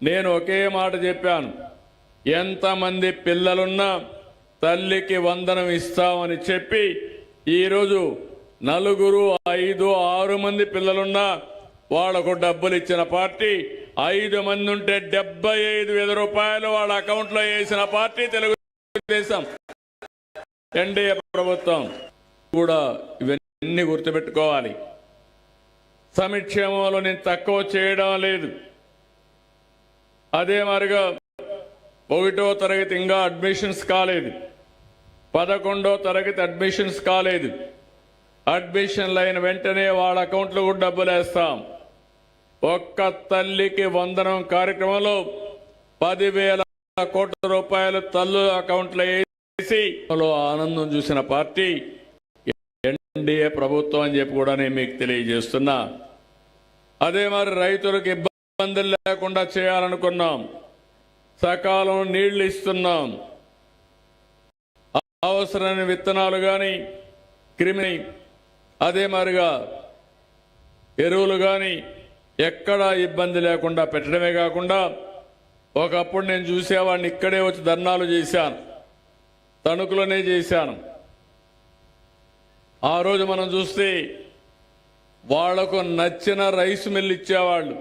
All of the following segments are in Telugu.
నేను ఒకే మాట చెప్పాను, ఎంతమంది పిల్లలున్నా తల్లికి వందనం ఇస్తామని చెప్పి ఈరోజు 4, 5, 6 మంది పిల్లలున్నా వాళ్లకు డబ్బులు ఇచ్చిన పార్టీ, 5 మంది ఉంటే 75,000 రూపాయలు వాళ్ళ అకౌంట్లో వేసిన పార్టీ తెలుగుదేశం ఎన్డీఏ ప్రభుత్వం. కూడా ఇవన్నీ గుర్తుపెట్టుకోవాలి. సంక్షేమంలో నేను తక్కువ చేయడం లేదు. అదే మరిగా 1వ తరగతి ఇంకా అడ్మిషన్స్ కాలేదు, 11వ తరగతి అడ్మిషన్స్ కాలేదు. అడ్మిషన్లు అయిన వెంటనే వాళ్ళ అకౌంట్లో కూడా డబ్బులు వేస్తాం. ఒక్క తల్లికి వందనం కార్యక్రమంలో 10,000 కోట్ల రూపాయలు తల్లుల అకౌంట్లో వేసి ఆనందం చూసిన పార్టీ ఎన్డీఏ ప్రభుత్వం అని చెప్పి కూడా నేను మీకు తెలియజేస్తున్నా. అదే మరి రైతులకు ఇబ్బందులు లేకుండా చేయాలనుకున్నాం. సకాలం నీళ్లు ఇస్తున్నాం. అవసరమైన విత్తనాలు కానీ క్రిమి అదే మరిగా ఎరువులు కానీ ఎక్కడా ఇబ్బంది లేకుండా పెట్టడమే కాకుండా ఒకప్పుడు నేను చూసేవాడిని, ఇక్కడే వచ్చి ధర్నాలు చేశాను, తణుకులోనే చేశాను. ఆ రోజు మనం చూస్తే వాళ్లకు నచ్చిన రైస్ మిల్ ఇచ్చేవాళ్ళు.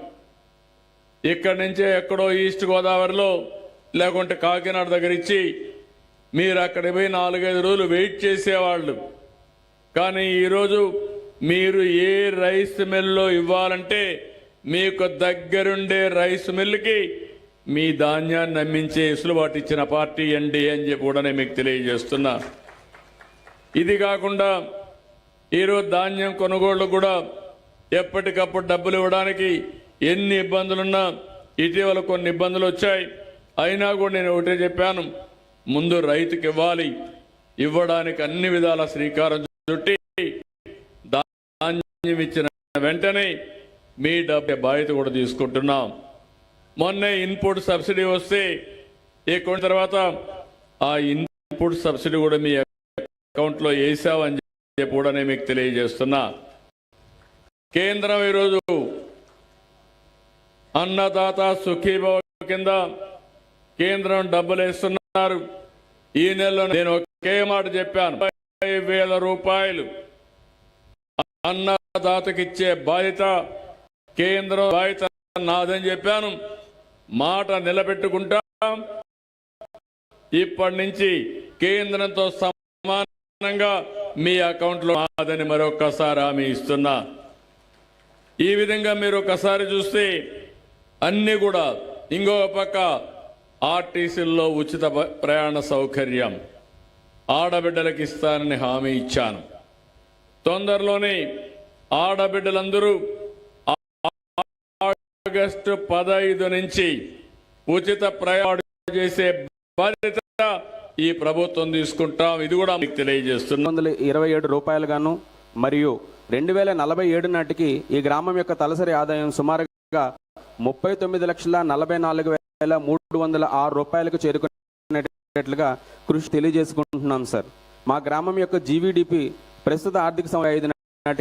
ఇక్కడి నుంచే ఎక్కడో ఈస్ట్ గోదావరిలో లేకుంటే కాకినాడ దగ్గర ఇచ్చి మీరు అక్కడికి పోయి 4-5 రోజులు వెయిట్ చేసేవాళ్ళు. కానీ ఈరోజు మీరు ఏ రైస్ మిల్లో ఇవ్వాలంటే మీకు దగ్గరుండే రైస్ మిల్లుకి మీ ధాన్యాన్ని నమ్మించే వెసులుబాటు ఇచ్చిన పార్టీ ఎన్డీఏ అని చెప్పి కూడా నేను మీకు తెలియజేస్తున్నా. ఇది కాకుండా ఈరోజు ధాన్యం కొనుగోళ్లు కూడా ఎప్పటికప్పుడు డబ్బులు ఇవ్వడానికి ఎన్ని ఇబ్బందులున్నా, ఇటీవల కొన్ని ఇబ్బందులు వచ్చాయి. అయినా కూడా నేను ఒకటే చెప్పాను, ముందు రైతుకి ఇవ్వాలి. ఇవ్వడానికి అన్ని విధాల శ్రీకారం చుట్టి ధాన్యం ఇచ్చిన వెంటనే మీ డబ్బు బాధ్యత కూడా తీసుకుంటున్నాం. మొన్నే ఇన్పుట్ సబ్సిడీ వస్తే ఎక్కువ తర్వాత ఆ ఇన్పుట్ సబ్సిడీ కూడా మీ అకౌంట్లో వేసామని చెప్పి కూడా నేను మీకు తెలియజేస్తున్నా. కేంద్రం ఈరోజు అన్నదాత సుఖీభవ కింద కేంద్రం డబ్బులు వేస్తున్నారు. ఈ నెలలో నేను ఒకే మాట చెప్పాను, 50,000 రూపాయలు అన్నదాతకిచ్చే బాధ్యత కేంద్రం బాధ్యత నాదని చెప్పాను. మాట నిలబెట్టుకుంటాం. ఇప్పటి నుంచి కేంద్రంతో సమానంగా మీ అకౌంట్లో నాదని మరొకసారి హామీ ఇస్తున్నా. ఈ విధంగా మీరు ఒకసారి చూస్తే అన్ని కూడా, ఇంకో పక్క ఆర్టీసీల్లో ఉచిత ప్రయాణ సౌకర్యం ఆడబిడ్డలకు ఇస్తానని హామీ ఇచ్చాను. తొందరలోనే ఆడబిడ్డలందరూ ఆగస్టు 15 నుంచి ఉచిత ప్రయాణం చేసే బాధ్యత ఈ ప్రభుత్వం తీసుకుంటాం. ఇది కూడా మీకు తెలియజేస్తున్నాం. 927 రూపాయలు గాను మరియు 2047 నాటికి ఈ గ్రామం యొక్క తలసరి ఆదాయం సుమారుగా 39,44,306 రూపాయలకు చేరుకునేట్లుగా కృషి తెలియజేసుకుంటున్నాం సార్. మా గ్రామం యొక్క జీవీడీపీ ప్రస్తుత ఆర్థిక సంవత్సరం 5 నాటికి